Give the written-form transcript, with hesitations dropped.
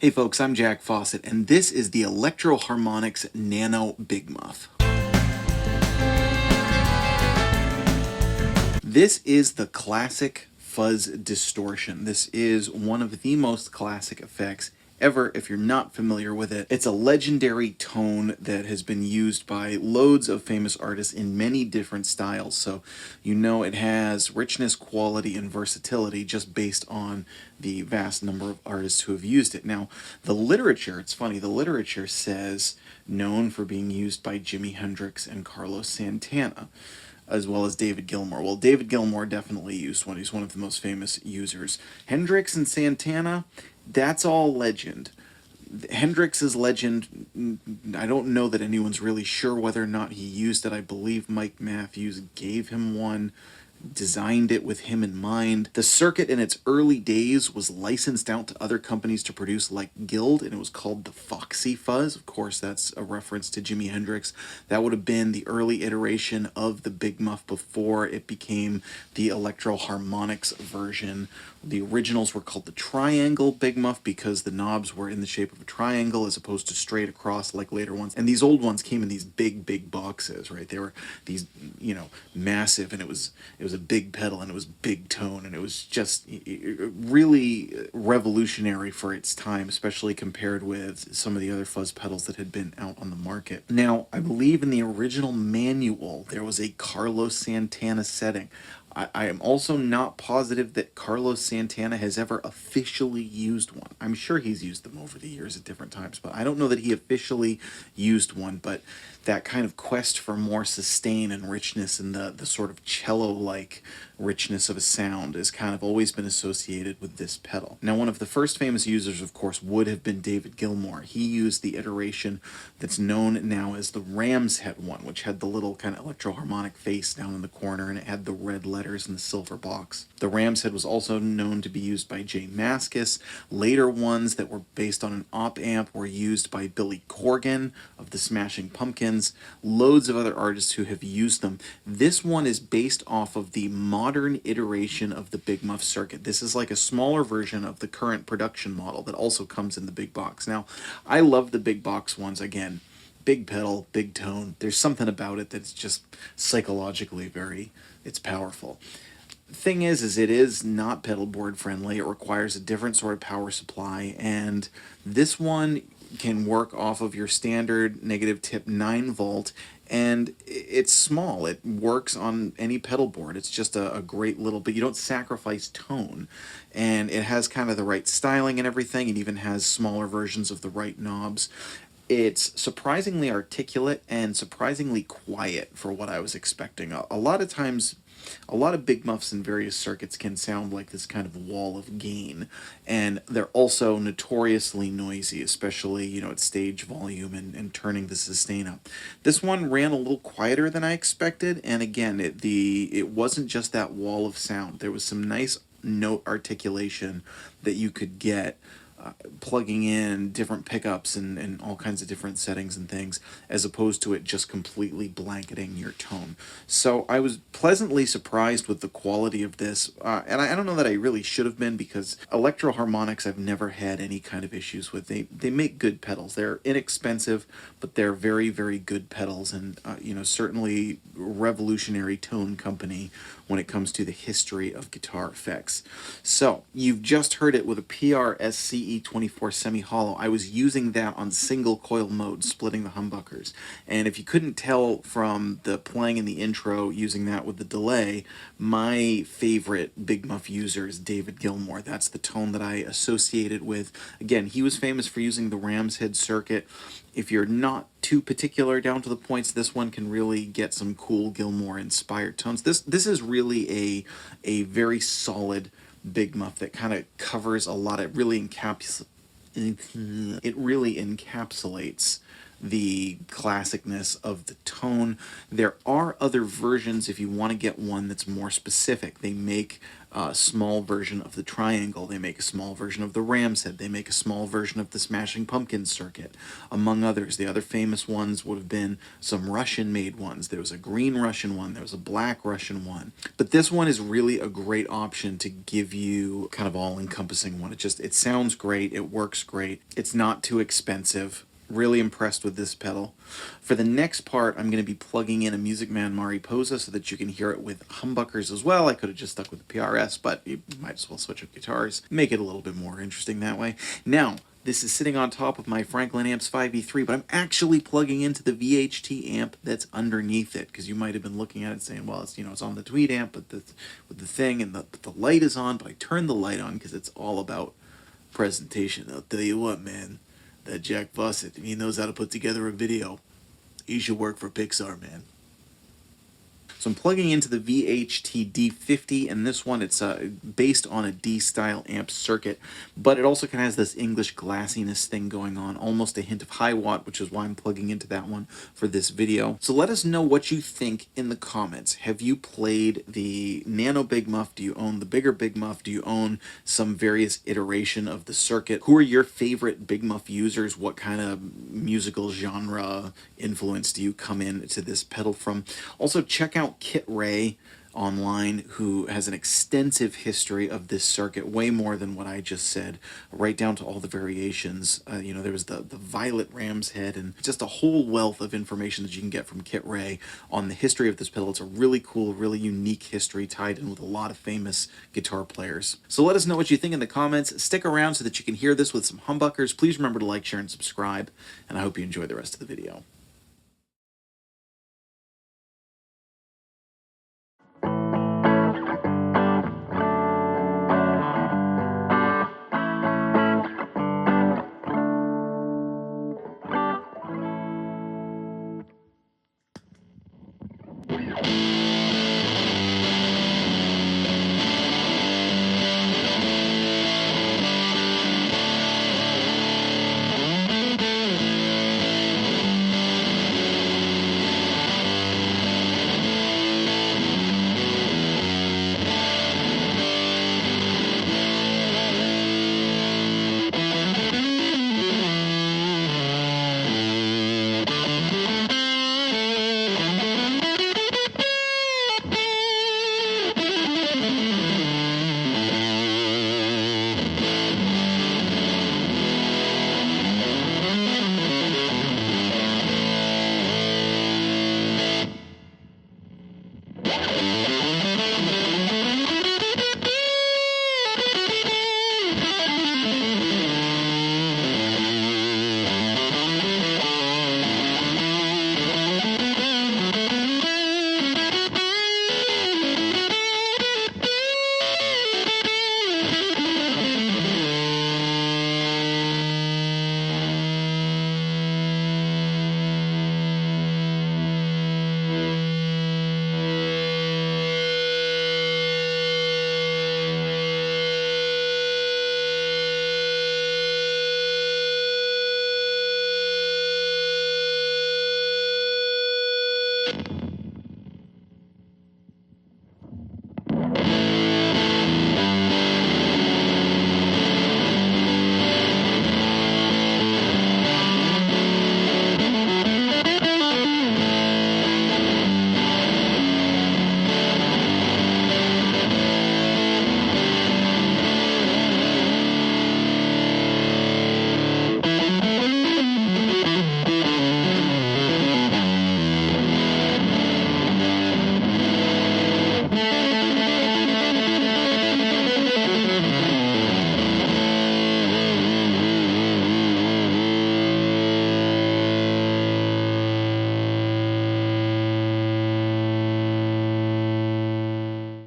Hey folks, I'm Jack Fossett, and this is the Electro-Harmonix Nano Big Muff. This is the classic fuzz distortion. This is one of the most classic effects ever. If you're not familiar with it, it's a legendary tone that has been used by loads of famous artists in many different styles. So you know it has richness, quality, and versatility just based on the vast number of artists who have used it. Now, the literature, it's funny, the literature says known for being used by Jimi Hendrix and Carlos Santana, as well as David Gilmour. Well, David Gilmour definitely used one. He's one of the most famous users. Hendrix and Santana, that's all legend. Hendrix's legend, I don't know that anyone's really sure whether or not he used it. I believe Mike Matthews gave him one, designed it with him in mind. The circuit in its early days was licensed out to other companies to produce, like Guild, and it was called the Foxey Fuzz. Of course, that's a reference to Jimi Hendrix. That would have been the early iteration of the Big Muff before it became the Electro-Harmonix version. The originals were called the Triangle Big Muff because the knobs were in the shape of a triangle as opposed to straight across like later ones. And these old ones came in these big boxes, right? They were these, massive, and it was a big pedal, and it was big tone, and it was just really revolutionary for its time, especially compared with some of the other fuzz pedals that had been out on the market. Now, I believe in the original manual there was a Carlos Santana setting. I am also not positive that Carlos Santana has ever officially used one. I'm sure he's used them over the years at different times, but I don't know that he officially used one. But that kind of quest for more sustain and richness and the sort of cello-like richness of a sound has kind of always been associated with this pedal. Now, one of the first famous users, of course, would have been David Gilmour. He used the iteration that's known now as the Ram's Head one, which had the little kind of electro-harmonic face down in the corner, and it had the red letters in the silver box. The Ram's Head was also known to be used by Jay Mascis. Later ones that were based on an op amp were used by Billy Corgan of the Smashing Pumpkins. Loads of other artists who have used them. This one is based off of the modern iteration of the Big Muff circuit. This is like a smaller version of the current production model that also comes in the big box. Now, I love the big box ones. Again, big pedal, big tone. There's something about it that's just psychologically it's powerful. Thing is it is not pedal board friendly. It requires a different sort of power supply, and this one can work off of your standard negative tip 9 volt, and it's small. It works on any pedal board. It's just a great little, but you don't sacrifice tone, and it has kind of the right styling and everything. It even has smaller versions of the right knobs. It's surprisingly articulate and surprisingly quiet for what I was expecting. A lot of times, a lot of big muffs in various circuits can sound like this kind of wall of gain, and they're also notoriously noisy, especially, at stage volume and turning the sustain up. This one ran a little quieter than I expected, and again, it wasn't just that wall of sound. There was some nice note articulation that you could get plugging in different pickups and all kinds of different settings and things, as opposed to it just completely blanketing your tone. So I was pleasantly surprised with the quality of this, and I don't know that I really should have been, because Electro-Harmonix I've never had any kind of issues with. They make good pedals. They're inexpensive, but they're very good pedals, and certainly revolutionary tone company when it comes to the history of guitar effects. So you've just heard it with a PRS CE24 Semi Hollow. I was using that on single coil mode, splitting the humbuckers. And if you couldn't tell from the playing in the intro, using that with the delay, my favorite Big Muff user is David Gilmour. That's the tone that I associated with. Again, he was famous for using the Ram's Head circuit. If you're not too particular down to the points, this one can really get some cool Gilmour-inspired tones. This is really a very solid Big Muff that kind of covers a lot. It really encapsulates the classicness of the tone. There are other versions if you want to get one that's more specific. They make small version of the triangle. They make a small version of the ram's head. They make a small version of the Smashing Pumpkins circuit, among others. The other famous ones would have been some Russian-made ones. There was a green Russian one. There was a black Russian one. But this one is really a great option to give you kind of all-encompassing one. It sounds great. It works great. It's not too expensive. Really impressed with this pedal. For the next part, I'm going to be plugging in a Man Mariposa so that you can hear it with humbuckers as well. I could have just stuck with the PRS, but you might as well switch up guitars. Make it a little bit more interesting that way. Now, this is sitting on top of my Franklin Amps 5E3, but I'm actually plugging into the VHT amp that's underneath it, because you might have been looking at it saying, well, it's, it's on the Tweed amp but with the thing, and the light is on, but I turned the light on because it's all about presentation. I'll tell you what, man. That Jack Fossett, he knows how to put together a video. He should work for Pixar, man. So I'm plugging into the VHT D-Fifty, and this one, it's based on a D-style amp circuit, but it also kind of has this English glassiness thing going on, almost a hint of high watt, which is why I'm plugging into that one for this video. So let us know what you think in the comments. Have you played the Nano Big Muff? Do you own the bigger Big Muff? Do you own some various iteration of the circuit? Who are your favorite Big Muff users? What kind of musical genre influence do you come into this pedal from? Also, check out Kit Ray online, who has an extensive history of this circuit, way more than what I just said, right down to all the variations. There was the violet ram's head, and just a whole wealth of information that you can get from Kit Ray on the history of this pedal. It's a really cool, really unique history tied in with a lot of famous guitar players. So let us know what you think in the comments. Stick around so that you can hear this with some humbuckers. Please remember to like, share, and subscribe, and I hope you enjoy the rest of the video.